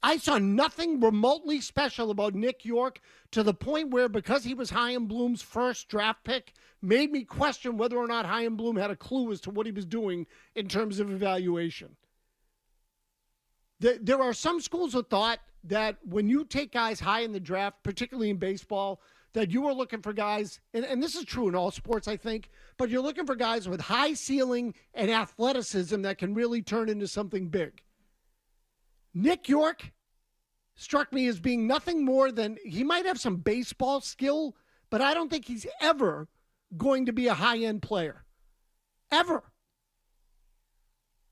I saw nothing remotely special about Nick York to the point where, because he was Chaim Bloom's first draft pick, made me question whether or not Chaim Bloom had a clue as to what he was doing in terms of evaluation. There are some schools of thought that when you take guys high in the draft, particularly in baseball, that you are looking for guys, and this is true in all sports, I think, but you're looking for guys with high ceiling and athleticism that can really turn into something big. Nick York struck me as being nothing more than, he might have some baseball skill, but I don't think he's ever going to be a high-end player. Ever.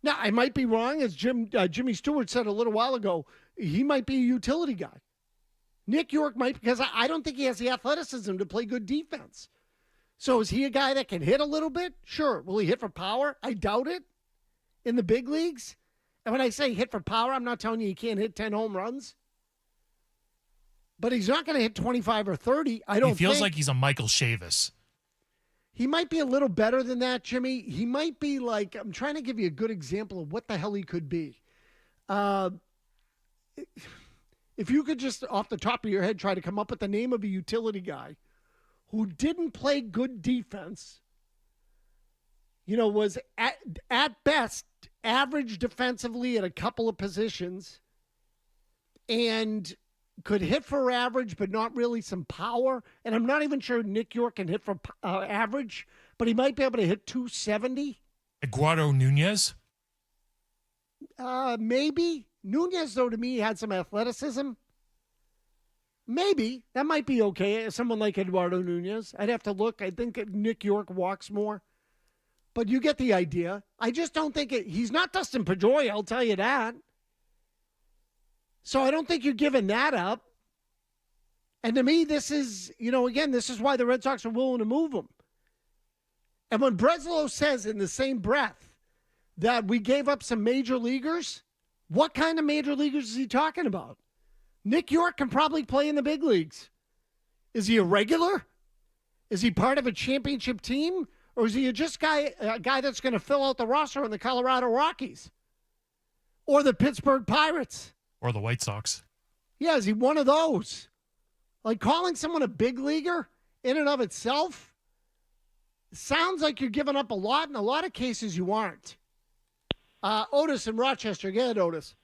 Now, I might be wrong. As Jimmy Stewart said a little while ago, he might be a utility guy. Nick York might, because I don't think he has the athleticism to play good defense. So is he a guy that can hit a little bit? Sure. Will he hit for power? I doubt it. In the big leagues? And when I say hit for power, I'm not telling you he can't hit 10 home runs. But he's not going to hit 25 or 30. I don't think. He feels like he's a Michael Chavis. He might be a little better than that, Jimmy. He might be like, I'm trying to give you a good example of what the hell he could be. If you could just, off the top of your head, try to come up with the name of a utility guy who didn't play good defense, was at best average defensively at a couple of positions, and could hit for average, but not really some power. And I'm not even sure Nick York can hit for average, but he might be able to hit 270. Eduardo Nunez? Maybe. Nunez, though, to me, had some athleticism. Maybe. That might be okay. Someone like Eduardo Nunez. I'd have to look. I think Nick York walks more. But you get the idea. I just don't think he's not Dustin Pedroia, I'll tell you that. So I don't think you're giving that up. And to me, this is, again, this is why the Red Sox are willing to move him. And when Breslow says in the same breath that we gave up some major leaguers, what kind of major leaguers is he talking about? Nick York can probably play in the big leagues. Is he a regular? Is he part of a championship team? Or is he a guy that's going to fill out the roster in the Colorado Rockies? Or the Pittsburgh Pirates? Or the White Sox. Yeah, is he one of those? Like, calling someone a big leaguer in and of itself sounds like you're giving up a lot. In a lot of cases, you aren't. Otis in Rochester. Go ahead, Otis.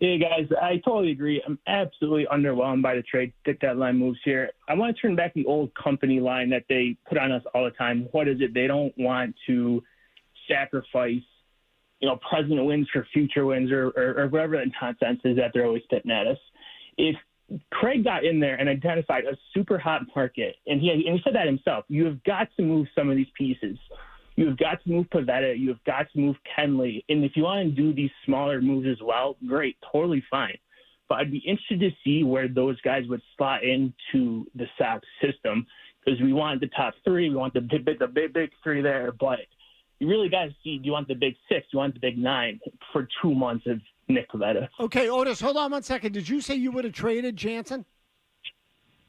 Hey, guys, I totally agree. I'm absolutely underwhelmed by the trade deadline moves here. I want to turn back the old company line that they put on us all the time. What is it? They don't want to sacrifice, present wins for future wins or whatever that nonsense is that they're always spitting at us. If Craig got in there and identified a super hot market, and he said that himself, you have got to move some of these pieces. You have got to move Pivetta. You have got to move Kenley. And if you want to do these smaller moves as well, great, totally fine. But I'd be interested to see where those guys would slot into the Sox system, because we want the top three. We want the big three there. But you really got to see, do you want the big six? Do you want the big nine for 2 months of Nick Pivetta? Okay, Otis, hold on 1 second. Did you say you would have traded Jansen?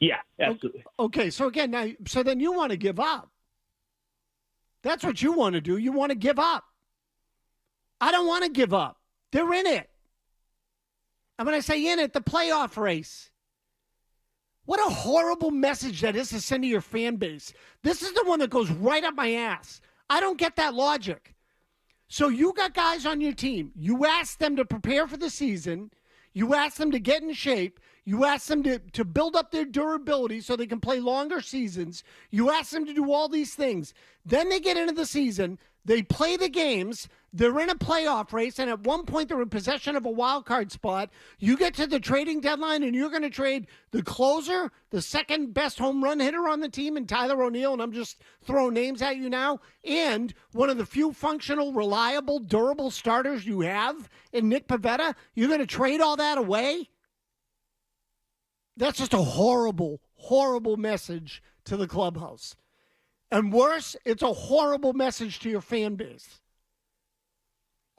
Yeah, absolutely. Okay, so again, then you want to give up. That's what you want to do. You want to give up. I don't want to give up. They're in it. And when I say in it, the playoff race. What a horrible message that is to send to your fan base. This is the one that goes right up my ass. I don't get that logic. So you got guys on your team. You ask them to prepare for the season. You ask them to get in shape. You ask them to build up their durability so they can play longer seasons. You ask them to do all these things. Then they get into the season. They play the games. They're in a playoff race, and at one point they're in possession of a wild card spot. You get to the trading deadline, and you're going to trade the closer, the second best home run hitter on the team, and Tyler O'Neill, and I'm just throwing names at you now, and one of the few functional, reliable, durable starters you have in Nick Pivetta. You're going to trade all that away? That's just a horrible, horrible message to the clubhouse. And worse, it's a horrible message to your fan base.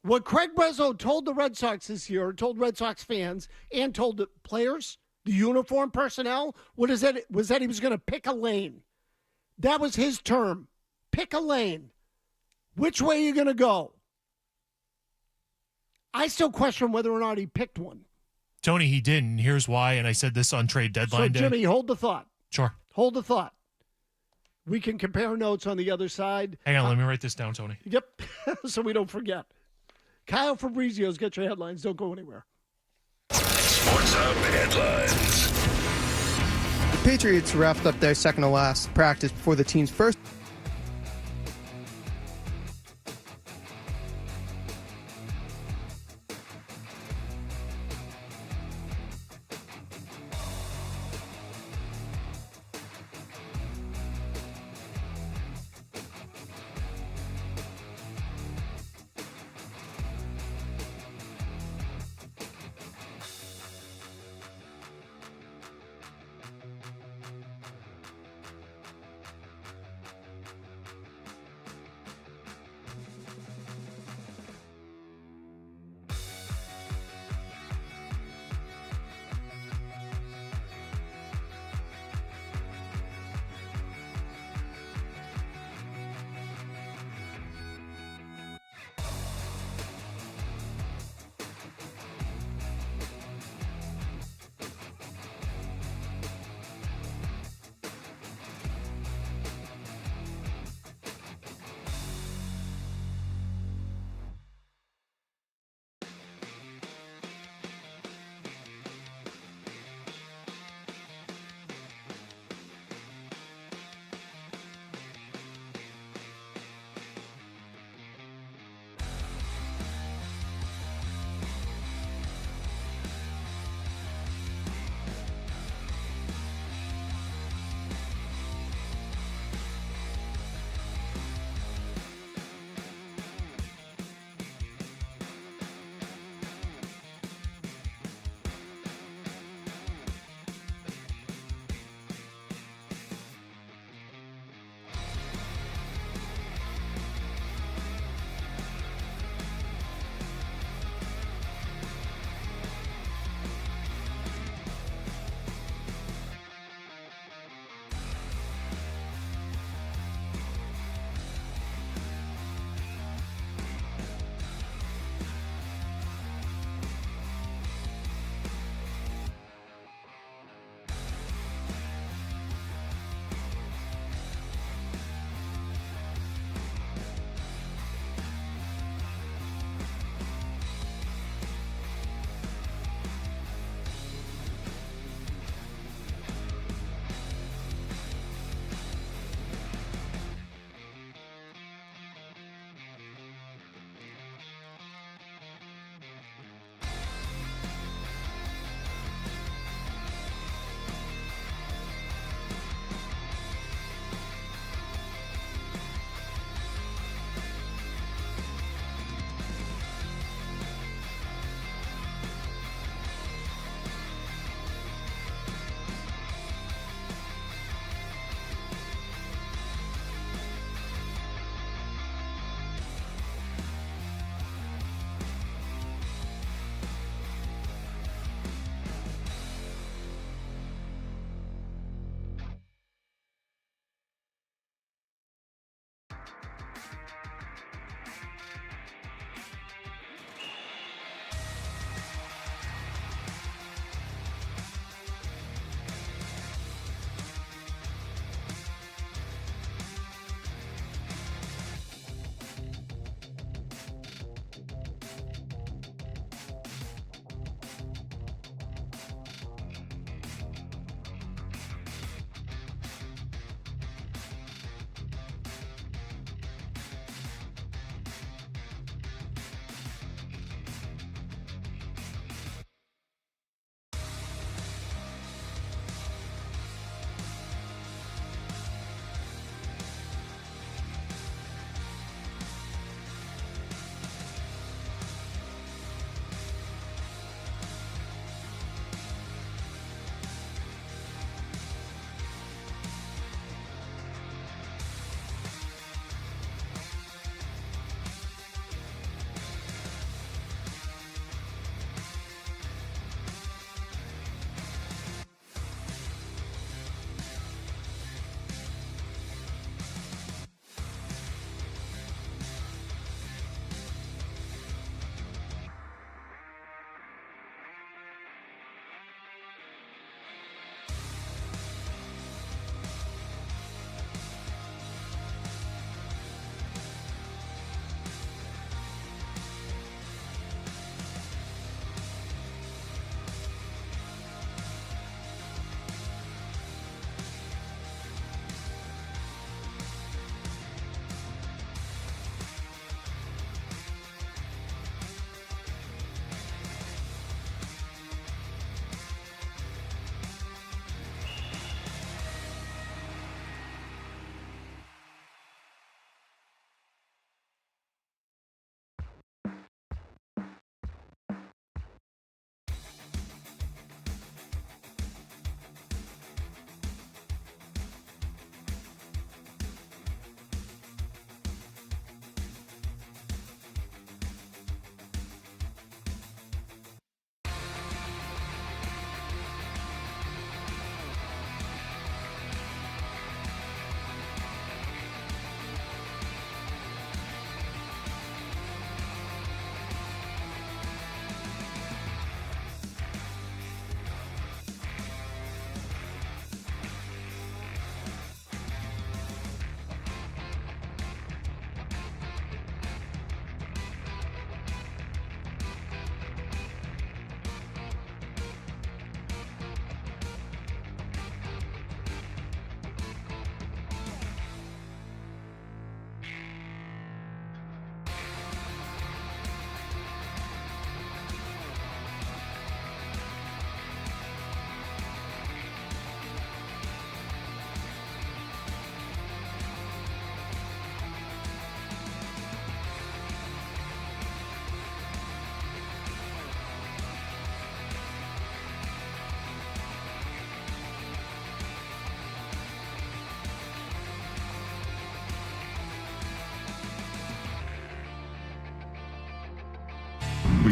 What Craig Breslow told the Red Sox this year, told Red Sox fans, and told the players, the uniform personnel, was that he was going to pick a lane. That was his term. Pick a lane. Which way are you going to go? I still question whether or not he picked one. Tony, he didn't. Here's why, and I said this on trade So, deadline day. Jimmy, hold the thought. Sure. Hold the thought. We can compare notes on the other side. Hang on, let me write this down, Tony. Yep, so we don't forget. Kyle Fabrizio's Get Your Headlines. Don't go anywhere. Sports Hub headlines. The Patriots wrapped up their second to last practice before the team's first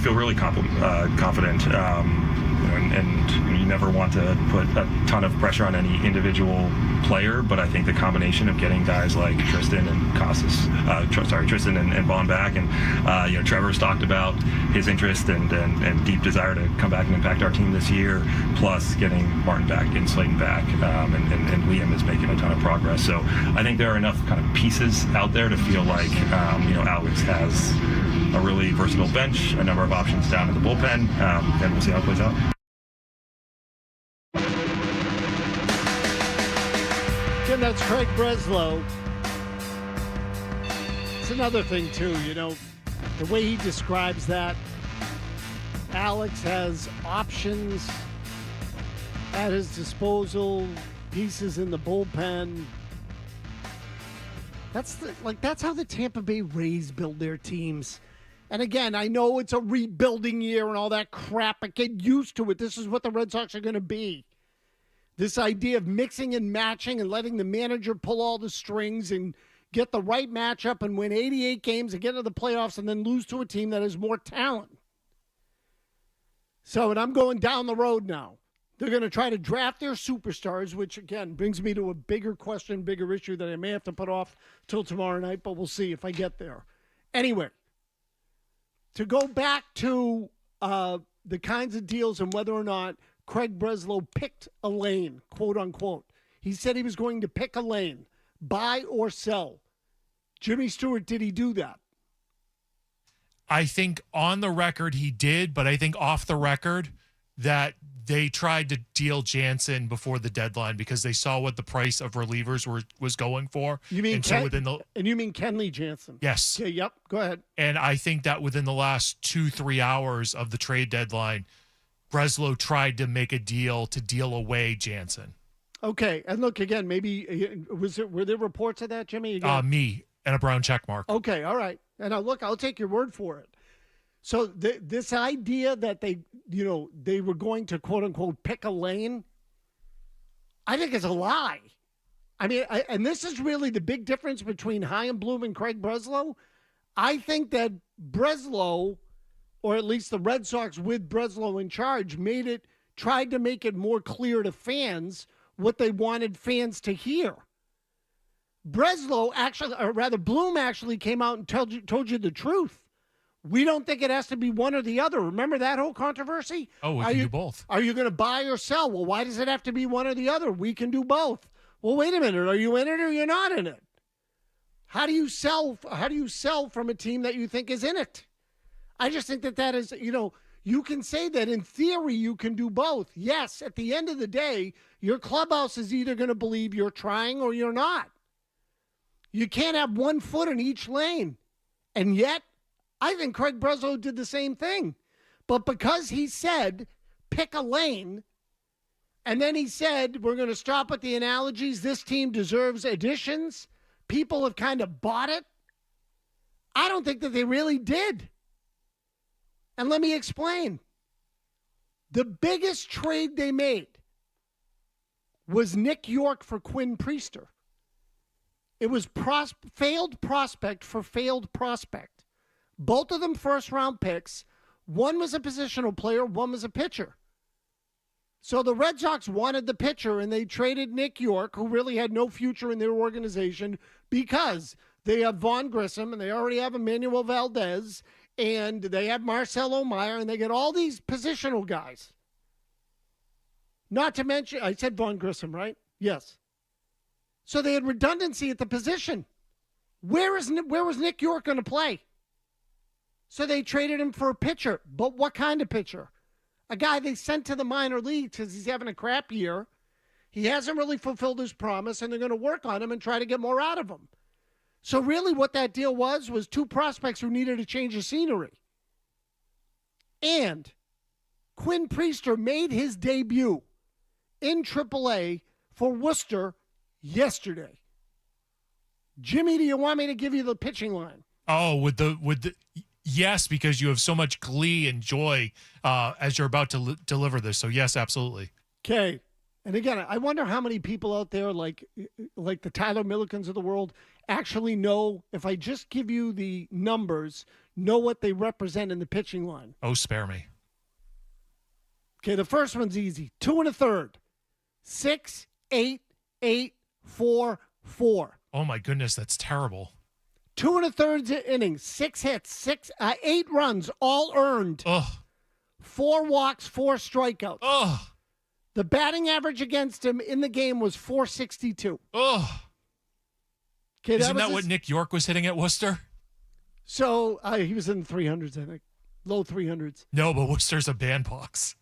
feel really confident. And you never want to put a ton of pressure on any individual player, but I think the combination of getting guys like Tristan and Tristan and Vaughn back, and Trevor's talked about his interest and deep desire to come back and impact our team this year, plus getting Martin back and Slayton back, and Liam is making a ton of progress. So I think there are enough kind of pieces out there to feel like Alex has a really versatile bench, a number of options down in the bullpen, and we'll see how it plays out. Again, that's Craig Breslow. It's another thing, too, the way he describes that. Alex has options at his disposal, pieces in the bullpen. That's how the Tampa Bay Rays build their teams. And again, I know it's a rebuilding year and all that crap, but get used to it. This is what the Red Sox are going to be. This idea of mixing and matching and letting the manager pull all the strings and get the right matchup and win 88 games and get into the playoffs and then lose to a team that has more talent. So, and I'm going down the road now. They're going to try to draft their superstars, which, again, brings me to a bigger question, bigger issue that I may have to put off till tomorrow night, but we'll see if I get there. Anyway, to go back to the kinds of deals and whether or not Craig Breslow picked a lane, quote unquote. He said he was going to pick a lane, buy or sell. Jimmy Stewart, did he do that? I think on the record he did, but I think off the record that they tried to deal Jansen before the deadline because they saw what the price of relievers was going for. You mean you mean Kenley Jansen? Yes. Okay, yep. Go ahead. And I think that within the last 2-3 hours of the trade deadline, Breslow tried to make a deal to deal away Jansen. Okay, and look again. Maybe were there reports of that, Jimmy? Again? Me and a brown check mark. Okay, all right. And now look, I'll take your word for it. So this idea that they were going to quote unquote pick a lane, I think is a lie. I mean, and this is really the big difference between Chaim Bloom and Craig Breslow. I think that Breslow, or at least the Red Sox with Breslow in charge, tried to make it more clear to fans what they wanted fans to hear. Bloom actually came out and told you the truth. We don't think it has to be one or the other. Remember that whole controversy? Oh, we can do both. Are you going to buy or sell? Well, why does it have to be one or the other? We can do both. Well, wait a minute. Are you in it or you're not in it? How do you sell from a team that you think is in it? I just think that is, you can say that in theory you can do both. Yes, at the end of the day, your clubhouse is either going to believe you're trying or you're not. You can't have one foot in each lane. And yet, I think Craig Breslow did the same thing. But because he said, pick a lane, and then he said, we're going to stop at the analogies, this team deserves additions, people have kind of bought it. I don't think that they really did. And let me explain. The biggest trade they made was Nick York for Quinn Priester. It was failed prospect for failed prospect. Both of them first-round picks. One was a positional player, one was a pitcher. So the Red Sox wanted the pitcher, and they traded Nick York, who really had no future in their organization, because they have Vaughn Grissom, and they already have Emmanuel Valdez, and they have Marcelo Meyer, and they get all these positional guys. Not to mention, I said Vaughn Grissom, right? Yes. So they had redundancy at the position. Where was Nick York going to play? So they traded him for a pitcher. But what kind of pitcher? A guy they sent to the minor leagues because he's having a crap year. He hasn't really fulfilled his promise, and they're going to work on him and try to get more out of him. So really what that deal was two prospects who needed a change of scenery. And Quinn Priester made his debut in AAA for Worcester yesterday. Jimmy, do you want me to give you the pitching line? Oh, yes, because you have so much glee and joy as you're about to deliver this. So yes, absolutely. Okay. And again, I wonder how many people out there like the Tyler Millikins of the world actually know, if I just give you the numbers, know what they represent in the pitching line. Oh, spare me. Okay, the first one's easy. 2 1/3. 6, 8, 8, 4, 4. Oh, my goodness. That's terrible. 2 1/3 innings, 6 hits, 8 runs, all earned. Ugh. 4 walks, 4 strikeouts. Ugh. The batting average against him in the game was .462. Ugh. Okay, Isn't that what Nick York was hitting at Worcester? So he was in the 300s, I think. Low 300s. No, but Worcester's a bandbox.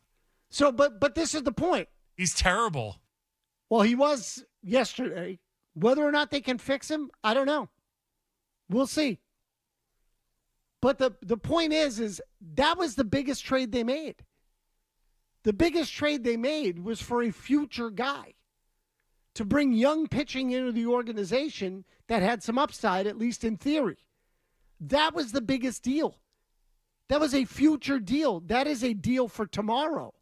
So, but this is the point. He's terrible. Well, he was yesterday. Whether or not they can fix him, I don't know. We'll see. But the point is that was the biggest trade they made. The biggest trade they made was for a future guy to bring young pitching into the organization that had some upside, at least in theory. That was the biggest deal. That was a future deal. That is a deal for tomorrow,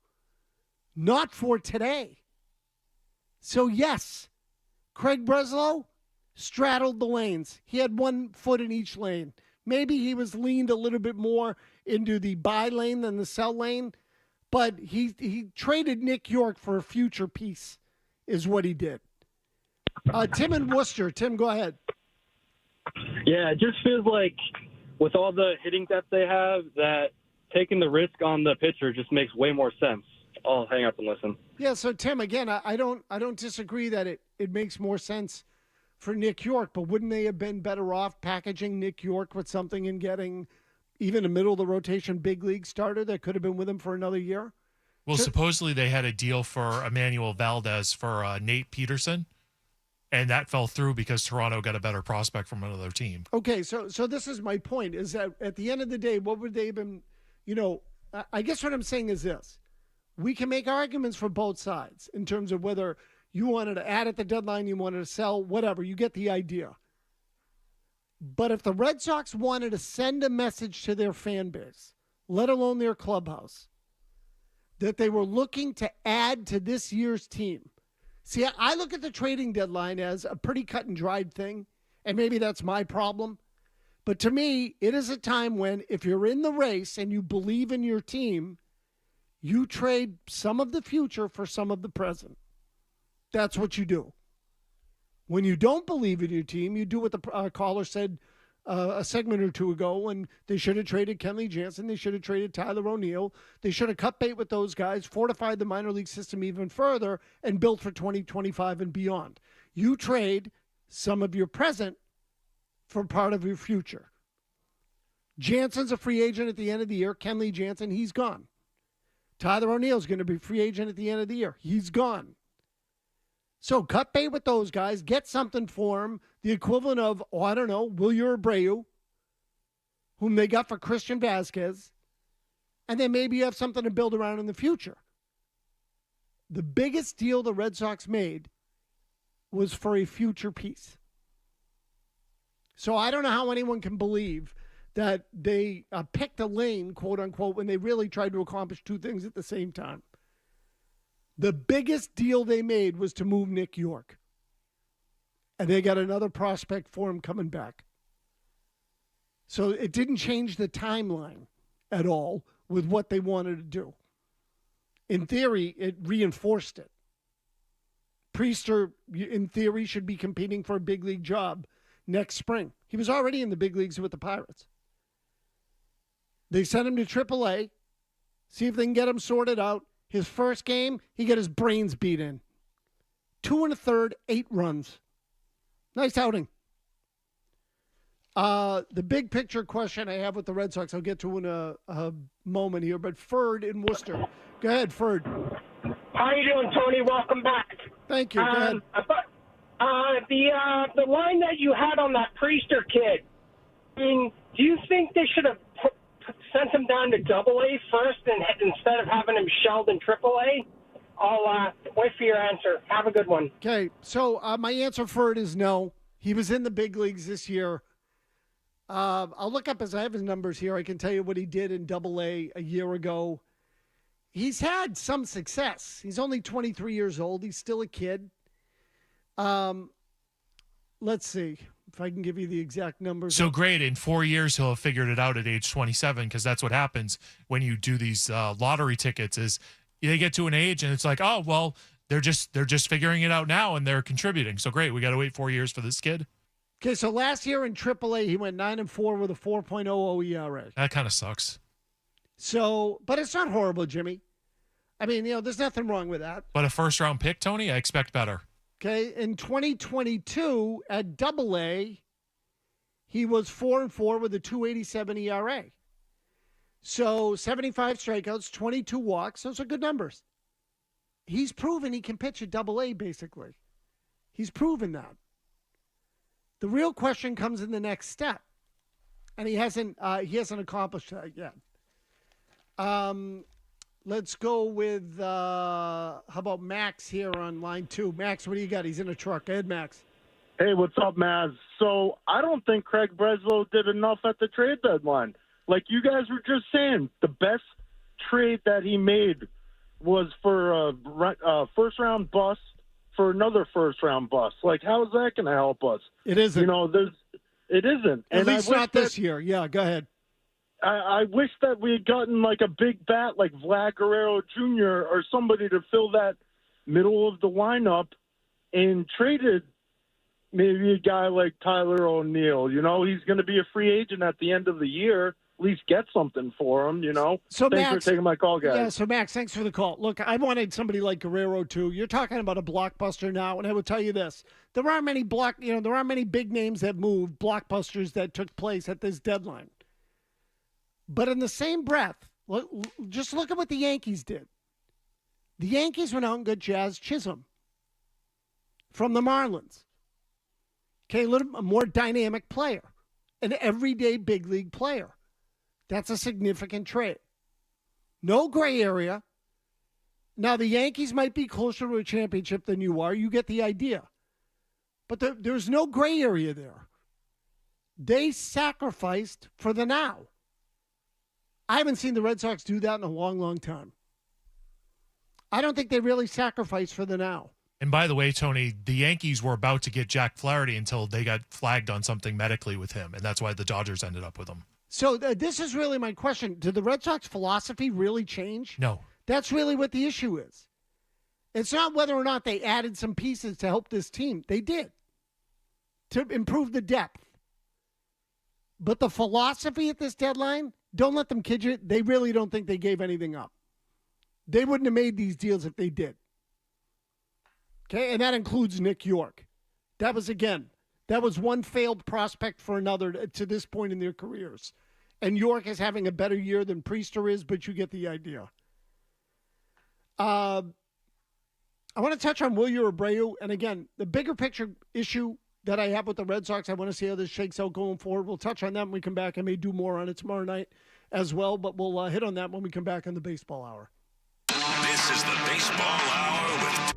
not for today. So, yes, Craig Breslow straddled the lanes. He had 1 foot in each lane. Maybe he was leaned a little bit more into the buy lane than the sell lane, but he traded Nick York for a future piece is what he did. Tim in Worcester. Tim, go ahead. Yeah, it just feels like with all the hitting depth they have, that taking the risk on the pitcher just makes way more sense. I'll hang up and listen. Yeah, so Tim, again, I don't disagree that it makes more sense for Nick York, but wouldn't they have been better off packaging Nick York with something and getting even a middle of the rotation big league starter that could have been with him for another year? Well, supposedly they had a deal for Emmanuel Valdez for Nate Peterson, and that fell through because Toronto got a better prospect from another team. Okay, so this is my point, is that at the end of the day, what would they have been, I guess what I'm saying is this. We can make arguments for both sides in terms of whether you wanted to add at the deadline, you wanted to sell, whatever. You get the idea. But if the Red Sox wanted to send a message to their fan base, let alone their clubhouse, that they were looking to add to this year's team. See, I look at the trading deadline as a pretty cut and dried thing, and maybe that's my problem. But to me, it is a time when if you're in the race and you believe in your team, you trade some of the future for some of the present. That's what you do. When you don't believe in your team, you do what the caller said a segment or two ago, and they should have traded Kenley Jansen. They should have traded Tyler O'Neill. They should have cut bait with those guys, fortified the minor league system even further, and built for 2025 and beyond. You trade some of your present for part of your future. Jansen's a free agent at the end of the year. Kenley Jansen, he's gone. Tyler O'Neill's going to be free agent at the end of the year. He's gone. So cut bait with those guys. Get something for him. The equivalent of, Wilyer Abreu, whom they got for Christian Vasquez. And then maybe you have something to build around in the future. The biggest deal the Red Sox made was for a future piece. So I don't know how anyone can believe that they picked a lane, quote unquote, when they really tried to accomplish two things at the same time. The biggest deal they made was to move Nick York. And they got another prospect for him coming back. So it didn't change the timeline at all with what they wanted to do. In theory, it reinforced it. Priester, in theory, should be competing for a big league job next spring. He was already in the big leagues with the Pirates. They sent him to AAA, see if they can get him sorted out. His first game, he got his brains beat in. 2 1/3, 8 runs. Nice outing. The big picture question I have with the Red Sox, I'll get to in a moment here, but Ferd in Worcester. Go ahead, Ferd. How you doing, Tony? Welcome back. Thank you. Go ahead. The line that you had on that Priester kid, I mean, do you think they should have sent him down to AA first instead of having him shelled in AAA? I'll wait for your answer. Have a good one. Okay, so my answer for it is no. He was in the big leagues this year. I'll look up I have his numbers here. I can tell you what he did in AA a year ago. He's had some success. He's only 23 years old. He's still a kid. Let's see. if I can give you the exact numbers. So great. In 4 years, he'll have figured it out at age 27, because that's what happens when you do these lottery tickets is they get to an age and it's like, oh, well, they're just figuring it out now and they're contributing. So great. We got to wait 4 years for this kid. Okay, so last year in AAA, he went 9-4 with a 4.00 ERA. That kind of sucks. So, but it's not horrible, Jimmy. I mean, there's nothing wrong with that. But a first-round pick, Tony, I expect better. Okay, in 2022 at AA, he was 4-4 with a 2.87 ERA. So 75 strikeouts, 22 walks. Those are good numbers. He's proven he can pitch at AA, basically. He's proven that. The real question comes in the next step, and he hasn't accomplished that yet. Let's go with how about Max here on line 2. Max, what do you got? He's in a truck. Go ahead, Max. Hey, what's up, Mazz? So I don't think Craig Breslow did enough at the trade deadline. Like you guys were just saying, the best trade that he made was for a first-round bust for another first-round bust. Like, how is that going to help us? It isn't. It isn't. At least not this year. Yeah, go ahead. I wish that we had gotten like a big bat like Vlad Guerrero Jr. or somebody to fill that middle of the lineup and traded maybe a guy like Tyler O'Neill. He's going to be a free agent at the end of the year. At least get something for him, So thanks Max, for taking my call, guys. Yeah, so Max, thanks for the call. Look, I wanted somebody like Guerrero too. You're talking about a blockbuster now, and I will tell you this: there aren't many big names that moved, blockbusters that took place at this deadline. But in the same breath, just look at what the Yankees did. The Yankees went out and got Jazz Chisholm from the Marlins. Okay, a more dynamic player, an everyday big league player. That's a significant trade. No gray area. Now, the Yankees might be closer to a championship than you are. You get the idea. But there's no gray area there. They sacrificed for the now. I haven't seen the Red Sox do that in a long, long time. I don't think they really sacrificed for the now. And by the way, Tony, the Yankees were about to get Jack Flaherty until they got flagged on something medically with him, and that's why the Dodgers ended up with him. So this is really my question. Did the Red Sox philosophy really change? No. That's really what the issue is. It's not whether or not they added some pieces to help this team. They did, to improve the depth. But the philosophy at this deadline, don't let them kid you. They really don't think they gave anything up. They wouldn't have made these deals if they did. Okay, and that includes Nick York. That was one failed prospect for another to this point in their careers. And York is having a better year than Priester is, but you get the idea. I want to touch on Wilyer Abreu. And again, the bigger picture issue that I have with the Red Sox, I want to see how this shakes out going forward. We'll touch on that when we come back. I may do more on it tomorrow night as well, but we'll hit on that when we come back on the Baseball Hour. This is the Baseball Hour with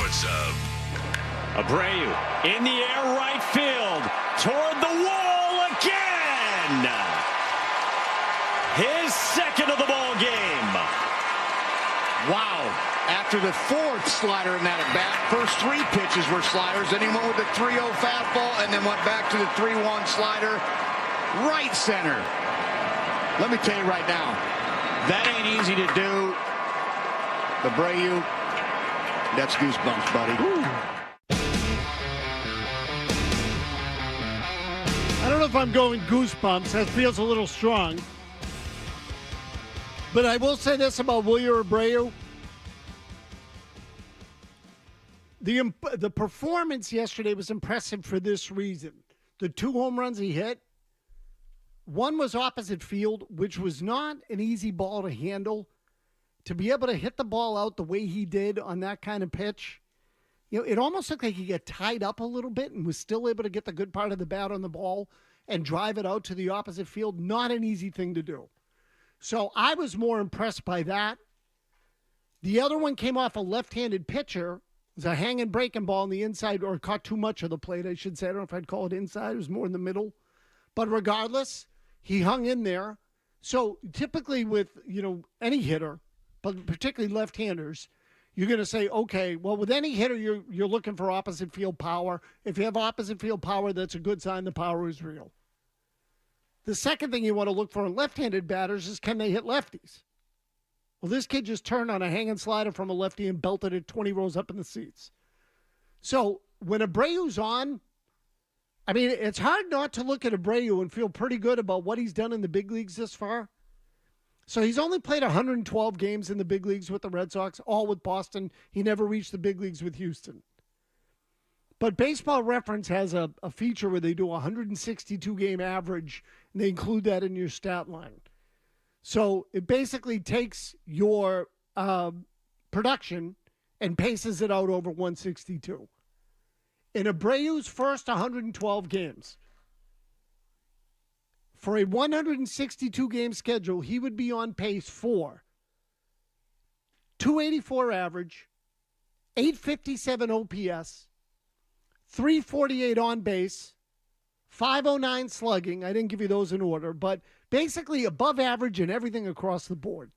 puts up. Abreu in the air, right field, toward the wall again. His second of the ball game. Wow. After the fourth slider in that at bat, first three pitches were sliders. Then he went with the 3-0 fastball and then went back to the 3-1 slider. Right center. Let me tell you right now, that ain't easy to do. Abreu, that's goosebumps, buddy. Ooh. I don't know if I'm going goosebumps. That feels a little strong. But I will say this about Wilyer Abreu. The performance yesterday was impressive for this reason. The 2 home runs he hit, one was opposite field, which was not an easy ball to handle. To be able to hit the ball out the way he did on that kind of pitch, it almost looked like he got tied up a little bit and was still able to get the good part of the bat on the ball and drive it out to the opposite field. Not an easy thing to do. So I was more impressed by that. The other one came off a left-handed pitcher. It was a hanging breaking ball on the inside, or caught too much of the plate, I should say. I don't know if I'd call it inside. It was more in the middle. But regardless, he hung in there. So typically with, any hitter, but particularly left-handers, you're going to say, okay, well, with any hitter, you're looking for opposite field power. If you have opposite field power, that's a good sign the power is real. The second thing you want to look for in left-handed batters is, can they hit lefties? Well, this kid just turned on a hanging slider from a lefty and belted it 20 rows up in the seats. So when Abreu's on, it's hard not to look at Abreu and feel pretty good about what he's done in the big leagues this far. So he's only played 112 games in the big leagues with the Red Sox, all with Boston. He never reached the big leagues with Houston. But Baseball Reference has a feature where they do a 162-game average, and they include that in your stat line. So it basically takes your production and paces it out over 162. In Abreu's first 112 games, for a 162-game schedule, he would be on pace for 284 average, 857 OPS, 348 on base, 509 slugging. I didn't give you those in order, but basically above average in everything across the board.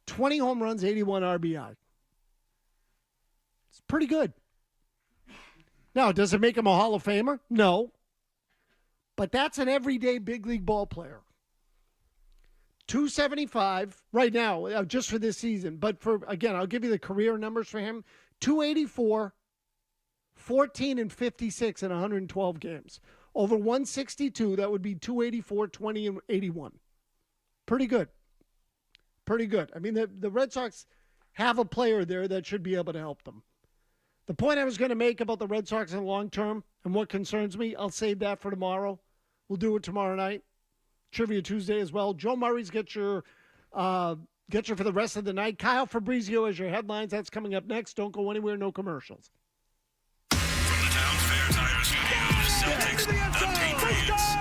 20 home runs, 81 RBI. It's pretty good. Now, does it make him a Hall of Famer? No. But that's an everyday big league ball player. 275 right now, just for this season. But I'll give you the career numbers for him. 284, 14 and 56 in 112 games. Over 162, that would be 284, 20 and 81. Pretty good. Pretty good. The Red Sox have a player there that should be able to help them. The point I was going to make about the Red Sox in the long term and what concerns me, I'll save that for tomorrow. We'll do it tomorrow night. Trivia Tuesday as well. Joe Murray's get you for the rest of the night. Kyle Fabrizio as your headlines. That's coming up next. Don't go anywhere. No commercials. From the Town Fair Tire Studios, Celtics, the Patriots.